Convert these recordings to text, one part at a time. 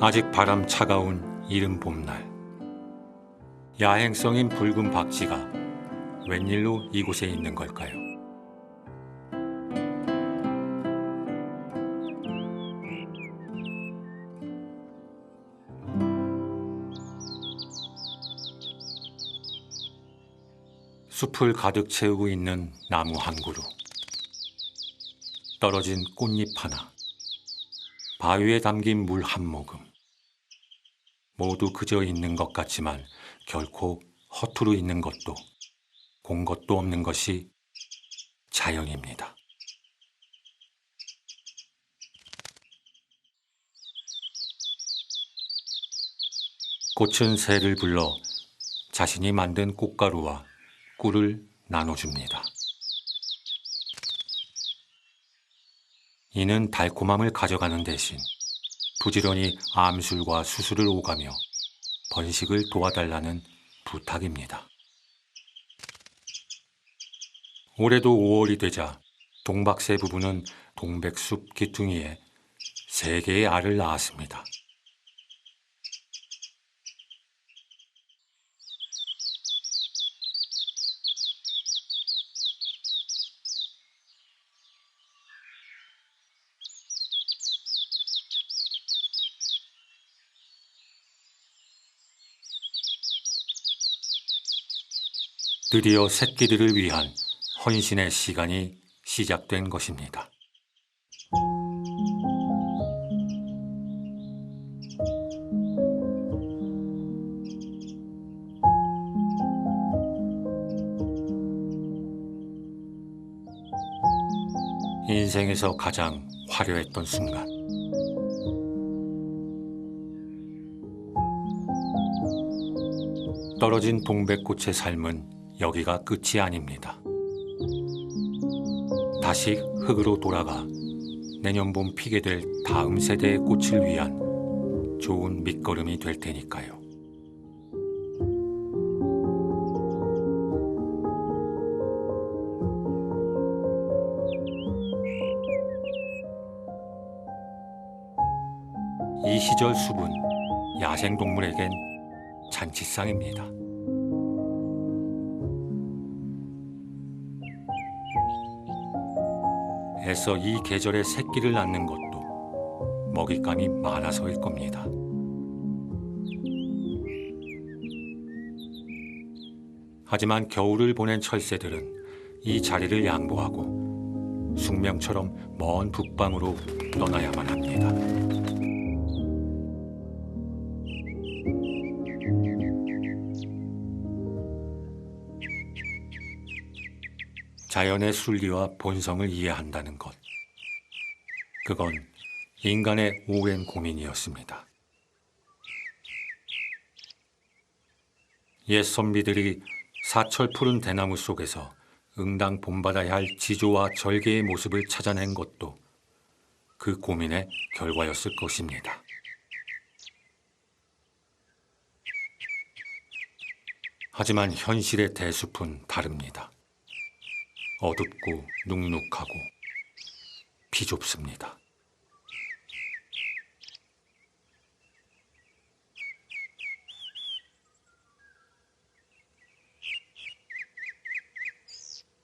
아직 바람 차가운 이른 봄날, 야행성인 붉은 박쥐가 웬일로 이곳에 있는 걸까요? 숲을 가득 채우고 있는 나무 한 그루, 떨어진 꽃잎 하나, 바위에 담긴 물 한 모금, 모두 그저 있는 것 같지만 결코 허투루 있는 것도 공 것도 없는 것이 자연입니다. 꽃은 새를 불러 자신이 만든 꽃가루와 꿀을 나눠줍니다. 이는 달콤함을 가져가는 대신 부지런히 암술과 수술을 오가며 번식을 도와달라는 부탁입니다. 올해도 5월이 되자 동박새 부부는 동백숲 귀퉁이에 3개의 알을 낳았습니다. 드디어 새끼들을 위한 헌신의 시간이 시작된 것입니다. 인생에서 가장 화려했던 순간. 떨어진 동백꽃의 삶은 여기가 끝이 아닙니다. 다시 흙으로 돌아가 내년 봄 피게 될 다음 세대의 꽃을 위한 좋은 밑거름이 될 테니까요. 이 시절 숲은 야생동물에겐 잔치상입니다. 애써 이 계절에 새끼를 낳는 것도 먹잇감이 많아서일 겁니다. 하지만 겨울을 보낸 철새들은 이 자리를 양보하고 숙명처럼 먼 북방으로 떠나야만 합니다. 자연의 순리와 본성을 이해한다는 것. 그건 인간의 오랜 고민이었습니다. 옛 선비들이 사철 푸른 대나무 속에서 응당 본받아야 할 지조와 절개의 모습을 찾아낸 것도 그 고민의 결과였을 것입니다. 하지만 현실의 대숲은 다릅니다. 어둡고 눅눅하고 비좁습니다.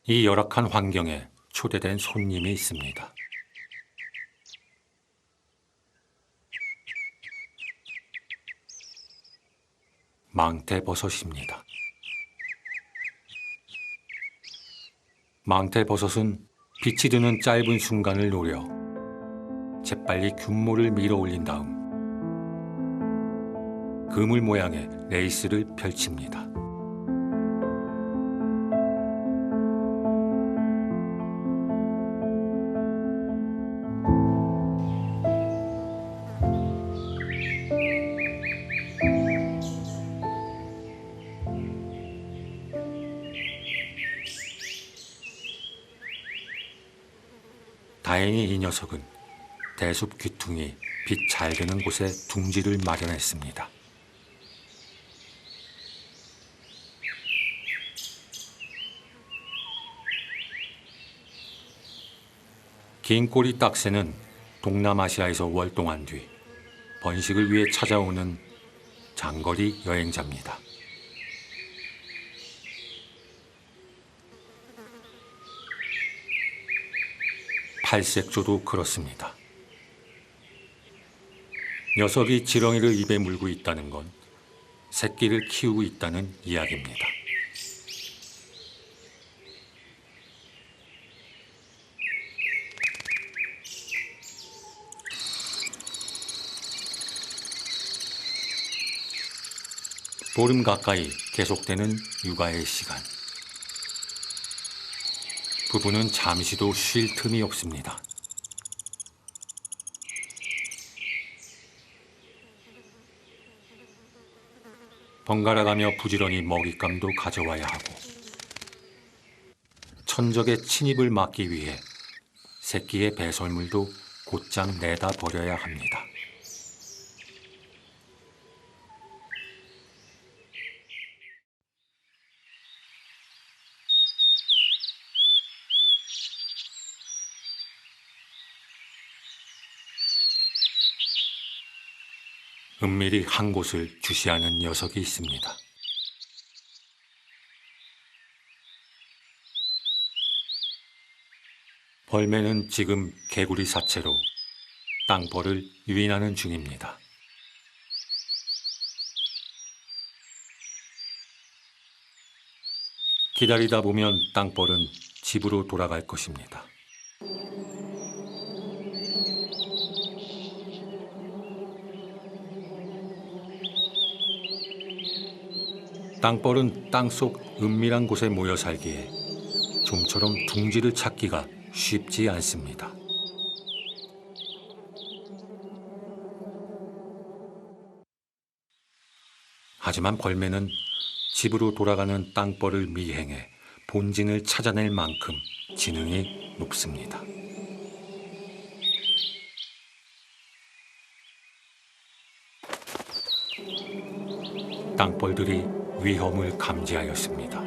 이 열악한 환경에 초대된 손님이 있습니다. 망태버섯입니다. 망태버섯은 빛이 드는 짧은 순간을 노려 재빨리 균모를 밀어 올린 다음 그물 모양의 레이스를 펼칩니다. 다행히 이 녀석은 대숲 귀퉁이 빛 잘 드는 곳에 둥지를 마련했습니다. 긴 꼬리 딱새는 동남아시아에서 월동한 뒤 번식을 위해 찾아오는 장거리 여행자입니다. 팔색조도 그렇습니다. 녀석이 지렁이를 입에 물고 있다는 건 새끼를 키우고 있다는 이야기입니다. 보름 가까이 계속되는 육아의 시간. 부부는 잠시도 쉴 틈이 없습니다. 번갈아가며 부지런히 먹잇감도 가져와야 하고 천적의 침입을 막기 위해 새끼의 배설물도 곧장 내다 버려야 합니다. 은밀히 한 곳을 주시하는 녀석이 있습니다. 벌매는 지금 개구리 사체로 땅벌을 유인하는 중입니다. 기다리다 보면 땅벌은 집으로 돌아갈 것입니다. 땅벌은 땅속 은밀한 곳에 모여 살기에 좀처럼 둥지를 찾기가 쉽지 않습니다. 하지만 벌매는 집으로 돌아가는 땅벌을 미행해 본진을 찾아낼 만큼 지능이 높습니다. 땅벌들이 위험을 감지하였습니다.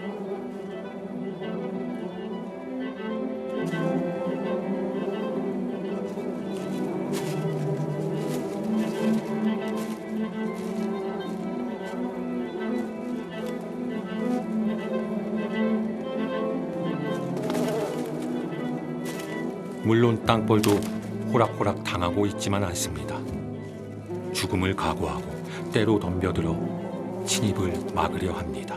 물론 땅벌도 호락호락 당하고 있지만 않습니다. 죽음을 각오하고 때로 덤벼들어 침입을 막으려 합니다.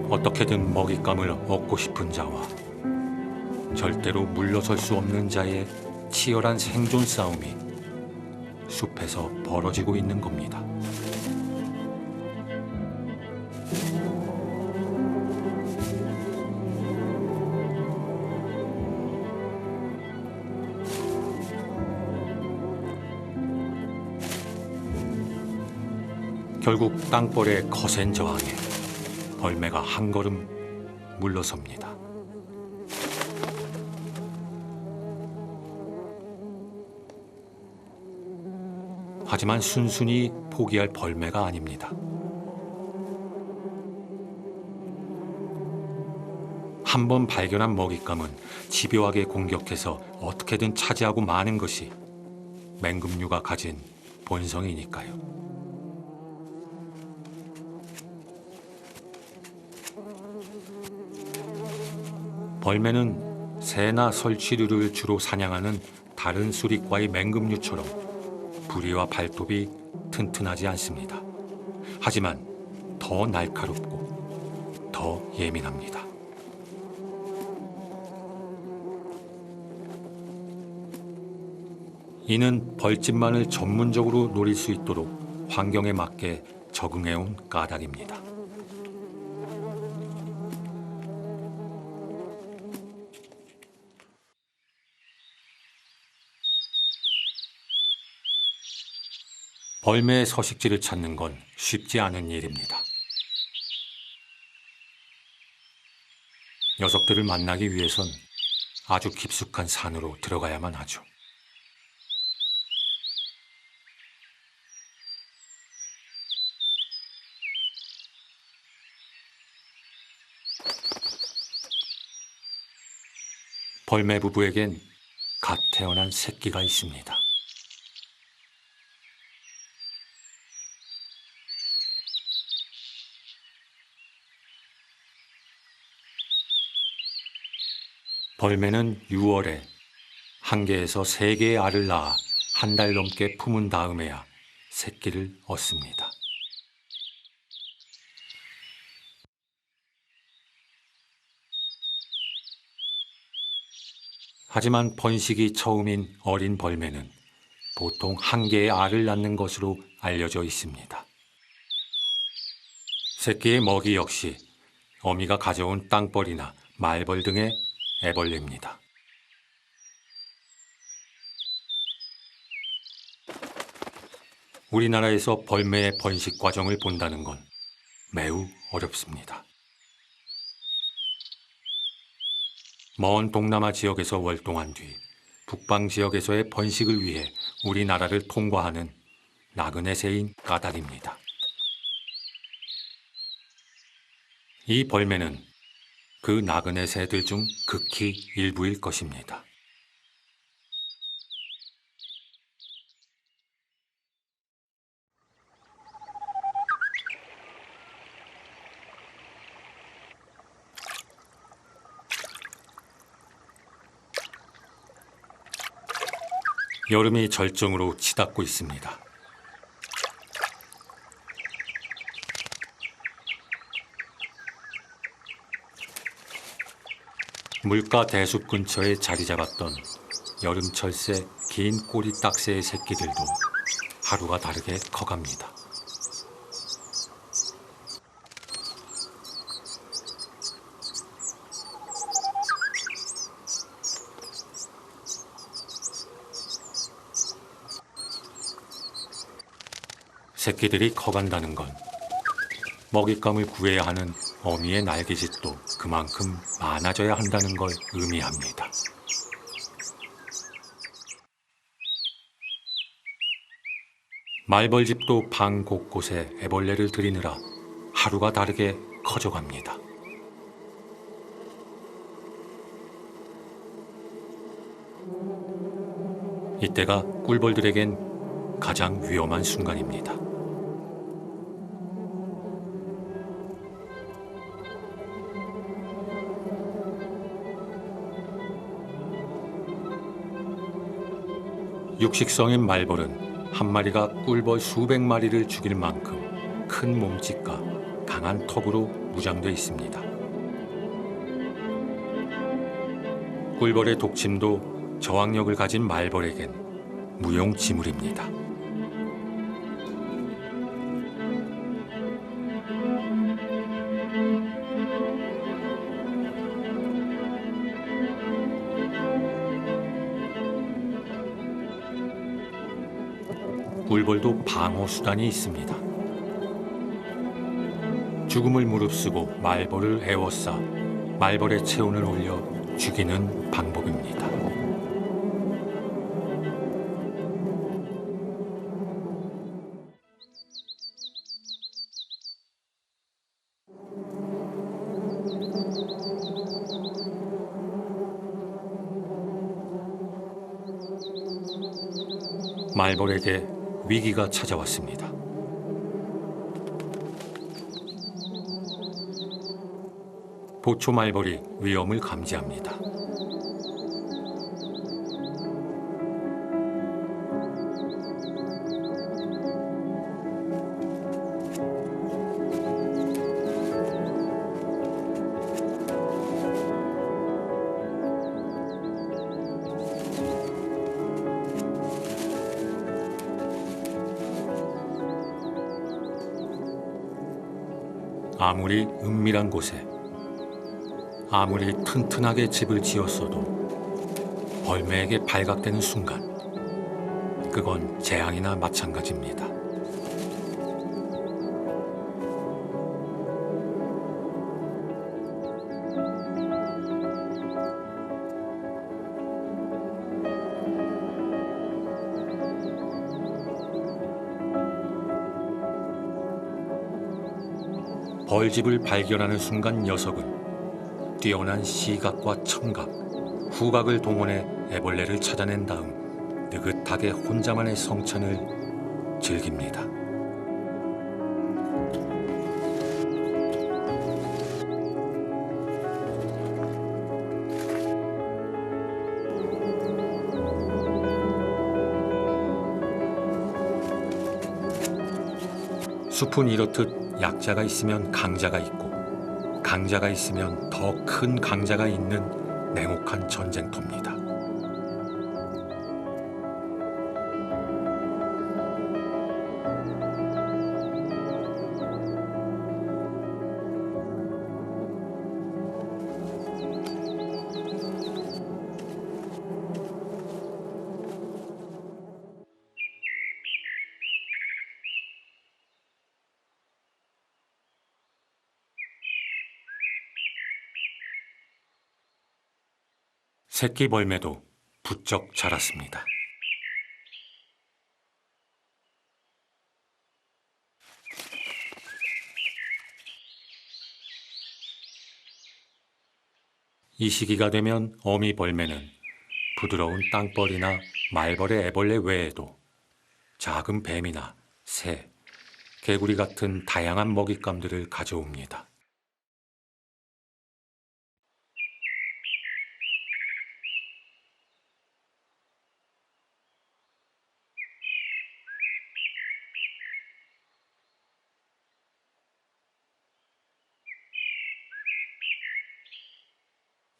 어떻게든 먹잇감을 얻고 싶은 자와 절대로 물러설 수 없는 자의 치열한 생존 싸움이 숲에서 벌어지고 있는 겁니다. 결국 땅벌의 거센 저항에 벌매가 한 걸음 물러섭니다. 하지만 순순히 포기할 벌매가 아닙니다. 한 번 발견한 먹잇감은 집요하게 공격해서 어떻게든 차지하고 마는 것이 맹금류가 가진 본성이니까요. 벌매는 새나 설치류를 주로 사냥하는 다른 수릿과의 맹금류처럼 부리와 발톱이 튼튼하지 않습니다. 하지만 더 날카롭고 더 예민합니다. 이는 벌집만을 전문적으로 노릴 수 있도록 환경에 맞게 적응해온 까닭입니다. 벌매의 서식지를 찾는 건 쉽지 않은 일입니다. 녀석들을 만나기 위해선 아주 깊숙한 산으로 들어가야만 하죠. 벌매 부부에겐 갓 태어난 새끼가 있습니다. 벌매는 6월에 1개에서 3개의 알을 낳아 한 달 넘게 품은 다음에야 새끼를 얻습니다. 하지만 번식이 처음인 어린 벌매는 보통 1개의 알을 낳는 것으로 알려져 있습니다. 새끼의 먹이 역시 어미가 가져온 땅벌이나 말벌 등의 애벌레입니다. 우리나라에서 벌매의 번식 과정을 본다는 건 매우 어렵습니다. 먼 동남아 지역에서 월동한 뒤 북방 지역에서의 번식을 위해 우리나라를 통과하는 나그네 새인 까닭입니다. 이 벌매는 그 나그네 새들 중 극히 일부일 것입니다. 여름이 절정으로 치닫고 있습니다. 물가 대숲 근처에 자리 잡았던 여름철 새 긴 꼬리 딱새의 새끼들도 하루가 다르게 커갑니다. 새끼들이 커간다는 건 먹잇감을 구해야 하는 어미의 날개짓도 그만큼 많아져야 한다는 걸 의미합니다. 말벌집도 방 곳곳에 애벌레를 들이느라 하루가 다르게 커져갑니다. 이때가 꿀벌들에겐 가장 위험한 순간입니다. 육식성인 말벌은 한 마리가 꿀벌 수백 마리를 죽일 만큼 큰 몸집과 강한 턱으로 무장돼 있습니다. 꿀벌의 독침도 저항력을 가진 말벌에겐 무용지물입니다. 꿀벌도 방어 수단이 있습니다. 죽음을 무릅쓰고 말벌을 에워싸 말벌의 체온을 올려 죽이는 방법입니다. 말벌에게 위기가 찾아왔습니다. 보초 말벌이 위험을 감지합니다. 아무리 은밀한 곳에, 아무리 튼튼하게 집을 지었어도 벌매에게 발각되는 순간 그건 재앙이나 마찬가지입니다. 벌집을 발견하는 순간 녀석은 뛰어난 시각과 청각, 후각을 동원해 애벌레를 찾아낸 다음 느긋하게 혼자만의 성찬을 즐깁니다. 숲은 이렇듯 약자가 있으면 강자가 있고 강자가 있으면 더 큰 강자가 있는 냉혹한 전쟁터입니다. 새끼 벌매도 부쩍 자랐습니다. 이 시기가 되면 어미 벌매는 부드러운 땅벌이나 말벌의 애벌레 외에도 작은 뱀이나 새, 개구리 같은 다양한 먹잇감들을 가져옵니다.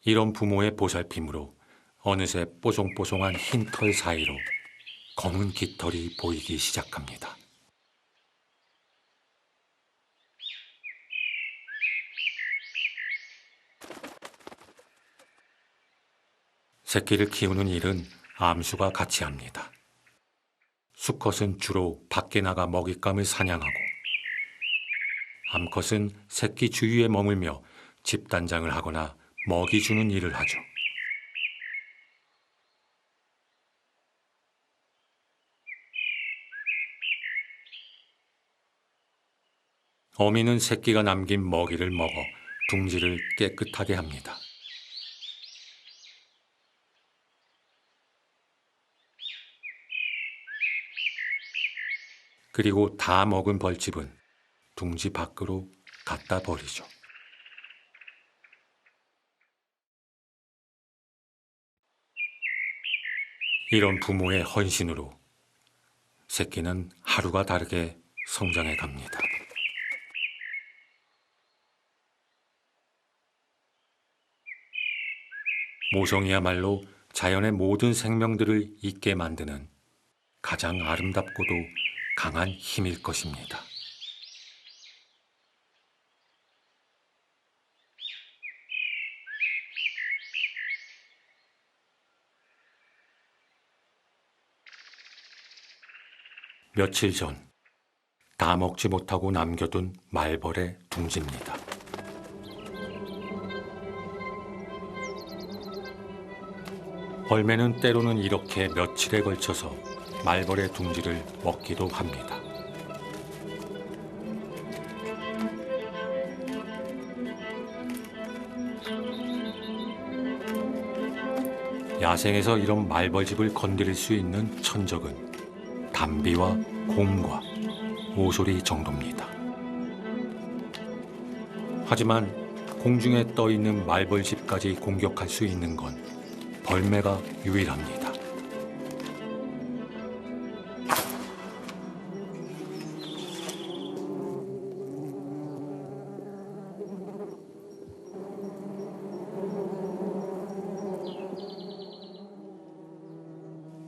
이런 부모의 보살핌으로 어느새 뽀송뽀송한 흰 털 사이로 검은 깃털이 보이기 시작합니다. 새끼를 키우는 일은 암수가 같이 합니다. 수컷은 주로 밖에 나가 먹잇감을 사냥하고 암컷은 새끼 주위에 머물며 집단장을 하거나 먹이 주는 일을 하죠. 어미는 새끼가 남긴 먹이를 먹어 둥지를 깨끗하게 합니다. 그리고 다 먹은 벌집은 둥지 밖으로 갖다 버리죠. 이런 부모의 헌신으로 새끼는 하루가 다르게 성장해 갑니다. 모성이야말로 자연의 모든 생명들을 있게 만드는 가장 아름답고도 강한 힘일 것입니다. 며칠 전 다 먹지 못하고 남겨둔 말벌의 둥지입니다. 벌매는 때로는 이렇게 며칠에 걸쳐서 말벌의 둥지를 먹기도 합니다. 야생에서 이런 말벌집을 건드릴 수 있는 천적은 담비와 곰과 오소리 정도입니다. 하지만 공중에 떠 있는 말벌집까지 공격할 수 있는 건 벌매가 유일합니다.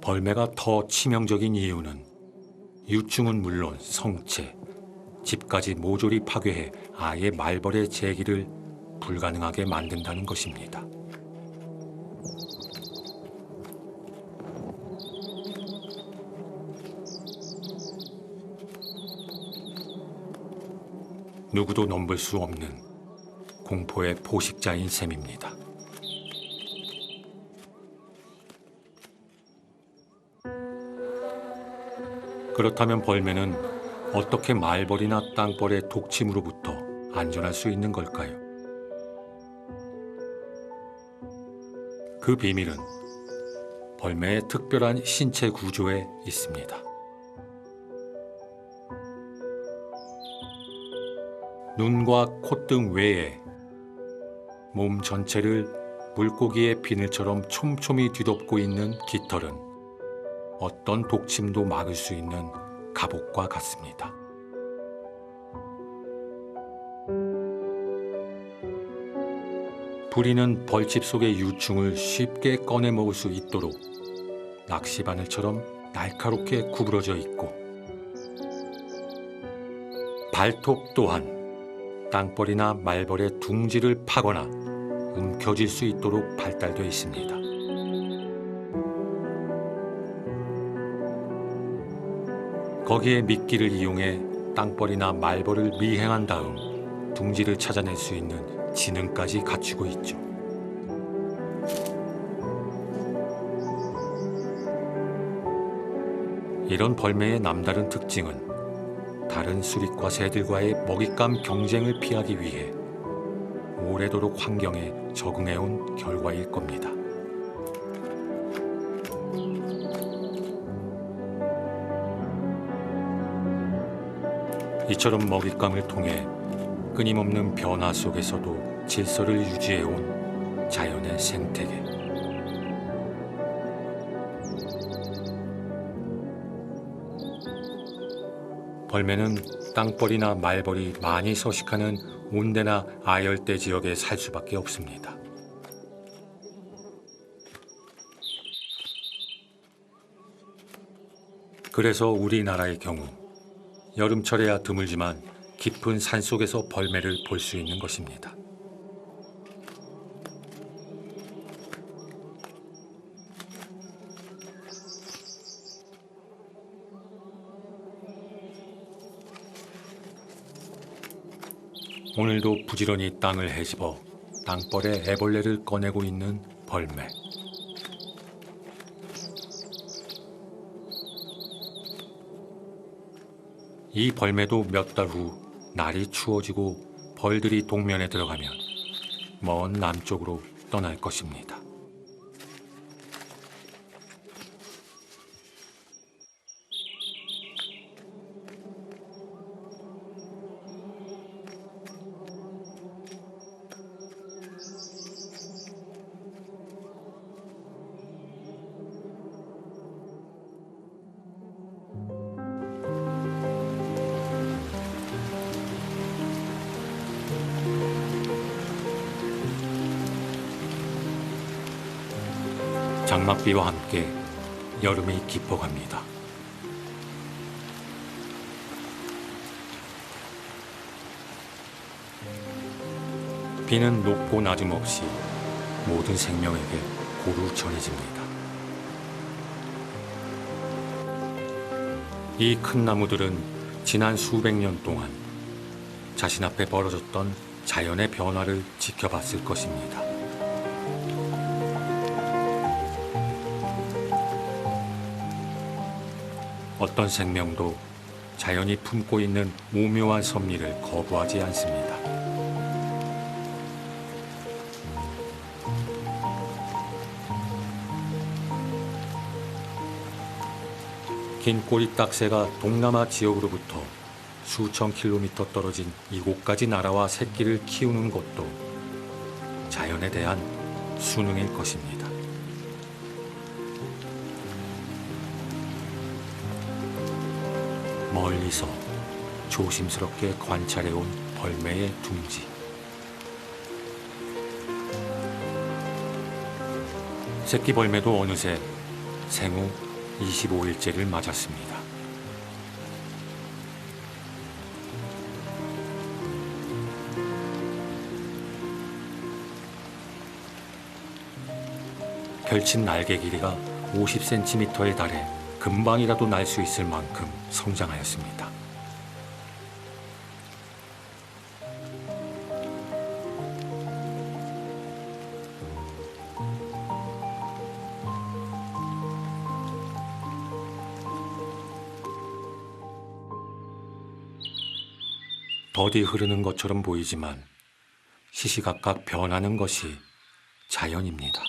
벌매가 더 치명적인 이유는 유충은 물론 성체, 집까지 모조리 파괴해 아예 말벌의 재기를 불가능하게 만든다는 것입니다. 누구도 넘볼 수 없는 공포의 포식자인 셈입니다. 그렇다면 벌매는 어떻게 말벌이나 땅벌의 독침으로부터 안전할 수 있는 걸까요? 그 비밀은 벌매의 특별한 신체 구조에 있습니다. 눈과 콧등 외에 몸 전체를 물고기의 비늘처럼 촘촘히 뒤덮고 있는 깃털은 어떤 독침도 막을 수 있는 갑옷과 같습니다. 부리는 벌집 속의 유충을 쉽게 꺼내 먹을 수 있도록 낚시바늘처럼 날카롭게 구부러져 있고, 발톱 또한 땅벌이나 말벌의 둥지를 파거나 움켜쥘 수 있도록 발달되어 있습니다. 거기에 미끼를 이용해 땅벌이나 말벌을 미행한 다음 둥지를 찾아낼 수 있는 지능까지 갖추고 있죠. 이런 벌매의 남다른 특징은 다른 수릿과 새들과의 먹잇감 경쟁을 피하기 위해 오래도록 환경에 적응해온 결과일 겁니다. 이처럼 먹잇감을 통해 끊임없는 변화 속에서도 질서를 유지해온 자연의 생태계. 벌매는 땅벌이나 말벌이 많이 서식하는 온대나 아열대 지역에 살 수밖에 없습니다. 그래서 우리나라의 경우 여름철에야 드물지만 깊은 산속에서 벌매를 볼 수 있는 것입니다. 오늘도 부지런히 땅을 헤집어 땅벌의 애벌레를 꺼내고 있는 벌매. 이 벌매도 몇 달 후 날이 추워지고 벌들이 동면에 들어가면 먼 남쪽으로 떠날 것입니다. 장맛비와 함께 여름이 깊어갑니다. 비는 높고 낮음 없이 모든 생명에게 고루 전해집니다. 이 큰 나무들은 지난 수백 년 동안 자신 앞에 벌어졌던 자연의 변화를 지켜봤을 것입니다. 어떤 생명도 자연이 품고 있는 오묘한 섭리를 거부하지 않습니다. 긴 꼬리딱새가 동남아 지역으로부터 수천 킬로미터 떨어진 이곳까지 날아와 새끼를 키우는 것도 자연에 대한 순응일 것입니다. 멀리서 조심스럽게 관찰해온 벌매의 둥지. 새끼 벌매도 어느새 생후 25일째를 맞았습니다. 펼친 날개 길이가 50cm에 달해 금방이라도 날 수 있을 만큼 성장하였습니다. 더디 흐르는 것처럼 보이지만 시시각각 변하는 것이 자연입니다.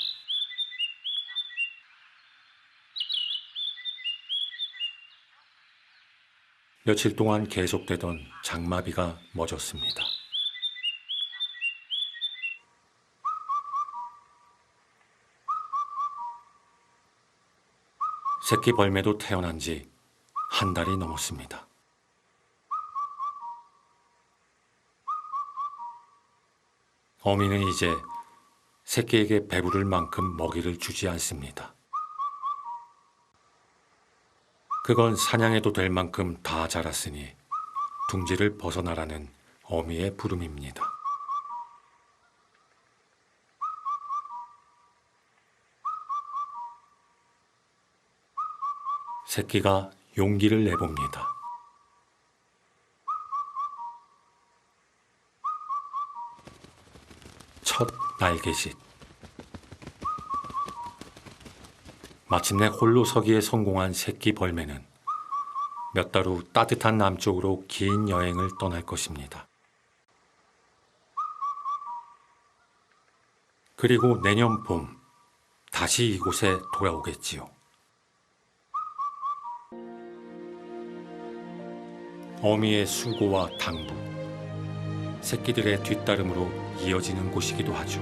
며칠 동안 계속되던 장마비가 멎었습니다. 새끼 벌매도 태어난 지 한 달이 넘었습니다. 어미는 이제 새끼에게 배부를 만큼 먹이를 주지 않습니다. 그건 사냥해도 될 만큼 다 자랐으니 둥지를 벗어나라는 어미의 부름입니다. 새끼가 용기를 내봅니다. 첫 날개짓. 마침내 홀로 서기에 성공한 새끼 벌매는 몇 달 후 따뜻한 남쪽으로 긴 여행을 떠날 것입니다. 그리고 내년 봄 다시 이곳에 돌아오겠지요. 어미의 수고와 당부, 새끼들의 뒤따름으로 이어지는 곳이기도 하죠.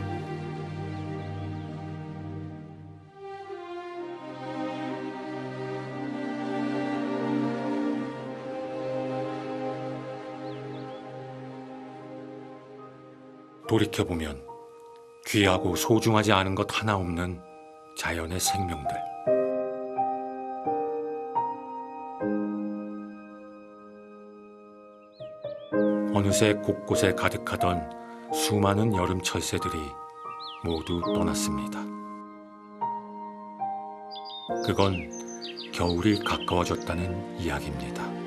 돌이켜보면 귀하고 소중하지 않은 것 하나 없는 자연의 생명들. 어느새 곳곳에 가득하던 수많은 여름 철새들이 모두 떠났습니다. 그건 겨울이 가까워졌다는 이야기입니다.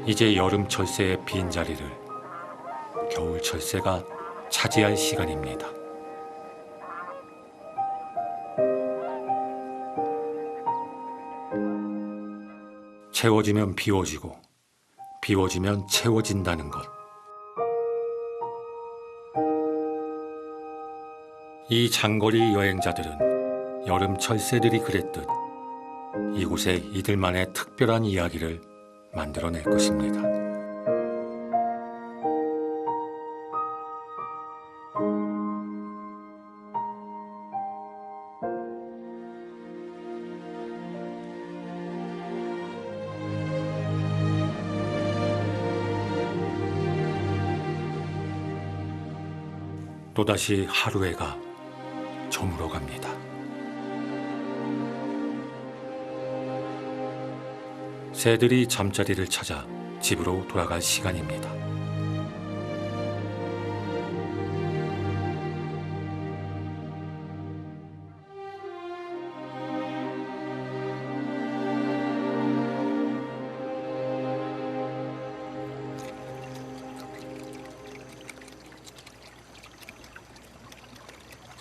이제 여름 철새의 빈자리를 겨울 철새가 차지할 시간입니다. 채워지면 비워지고 비워지면 채워진다는 것. 이 장거리 여행자들은 여름 철새들이 그랬듯 이곳에 이들만의 특별한 이야기를 만들어낼 것입니다. 또다시 하루해가 저물어갑니다. 새들이 잠자리를 찾아 집으로 돌아갈 시간입니다.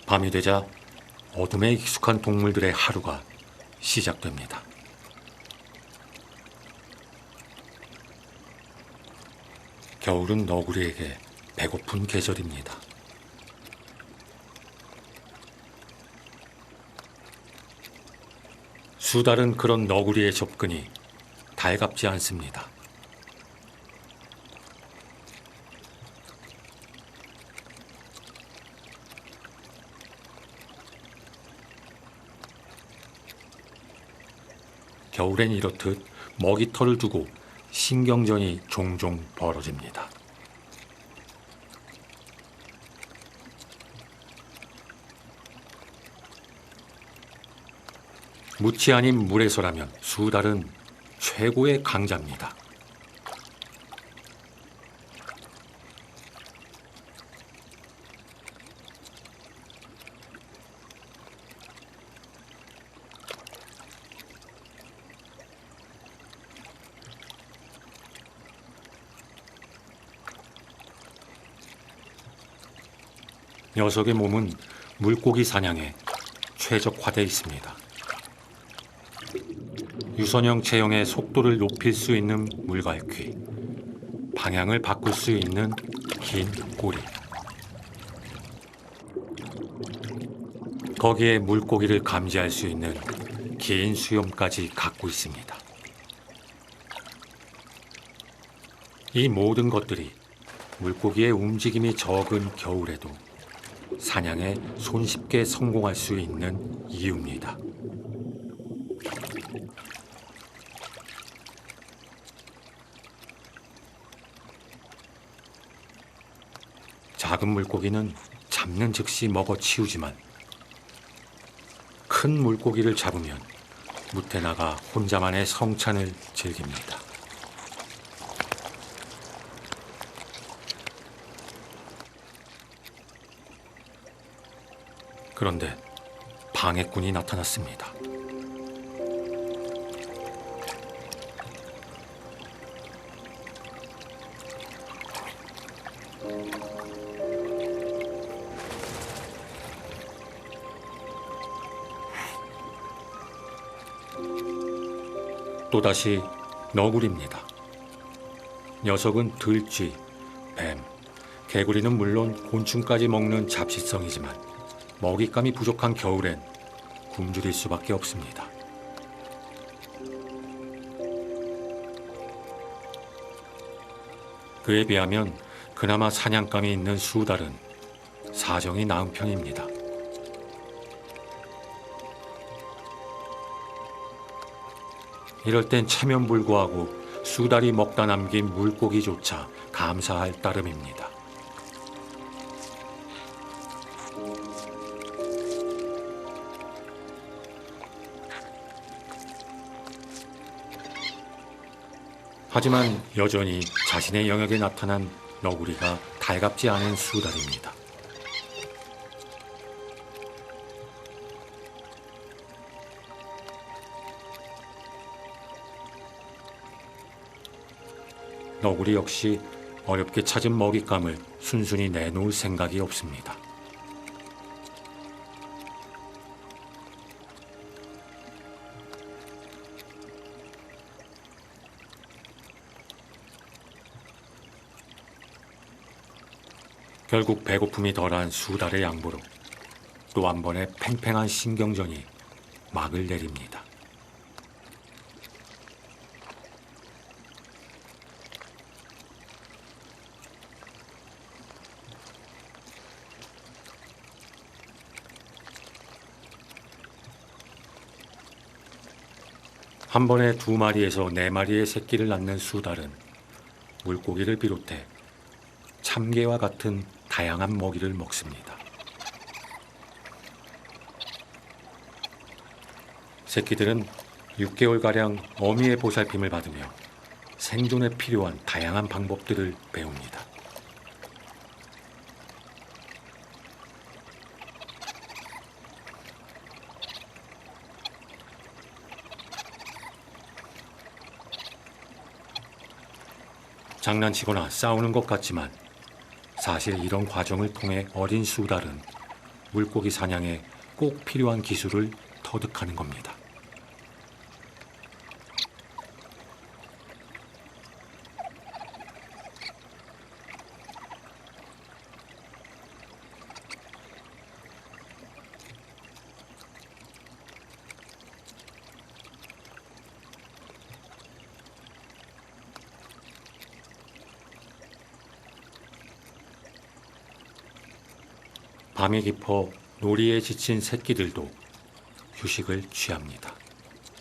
밤이 되자 어둠에 익숙한 동물들의 하루가 시작됩니다. 겨울은 너구리에게 배고픈 계절입니다. 수달은 그런 너구리의 접근이 달갑지 않습니다. 겨울엔 이렇듯 먹이터를 두고 신경전이 종종 벌어집니다. 묻이 아닌 물에서라면 수달은 최고의 강자입니다. 녀석의 몸은 물고기 사냥에 최적화되어 있습니다. 유선형 체형의 속도를 높일 수 있는 물갈퀴, 방향을 바꿀 수 있는 긴 꼬리. 거기에 물고기를 감지할 수 있는 긴 수염까지 갖고 있습니다. 이 모든 것들이 물고기의 움직임이 적은 겨울에도 사냥에 손쉽게 성공할 수 있는 이유입니다. 작은 물고기는 잡는 즉시 먹어 치우지만 큰 물고기를 잡으면 무태 나가 혼자만의 성찬을 즐깁니다. 그런데 방해꾼이 나타났습니다. 또다시 너구리입니다. 녀석은 들쥐, 뱀, 개구리는 물론 곤충까지 먹는 잡식성이지만 먹잇감이 부족한 겨울엔 굶주릴 수밖에 없습니다. 그에 비하면 그나마 사냥감이 있는 수달은 사정이 나은 편입니다. 이럴 땐 체면불구하고 수달이 먹다 남긴 물고기조차 감사할 따름입니다. 하지만 여전히 자신의 영역에 나타난 너구리가 달갑지 않은 수달입니다. 너구리 역시 어렵게 찾은 먹잇감을 순순히 내놓을 생각이 없습니다. 결국 배고픔이 덜한 수달의 양보로 또 한 번의 팽팽한 신경전이 막을 내립니다. 한 번에 2마리에서 4마리의 새끼를 낳는 수달은 물고기를 비롯해 참개와 같은 다양한 먹이를 먹습니다. 새끼들은 6개월가량 어미의 보살핌을 받으며 생존에 필요한 다양한 방법들을 배웁니다. 장난치거나 싸우는 것 같지만 사실 이런 과정을 통해 어린 수달은 물고기 사냥에 꼭 필요한 기술을 터득하는 겁니다. 밤이 깊어 놀이에 지친 새끼들도 휴식을 취합니다.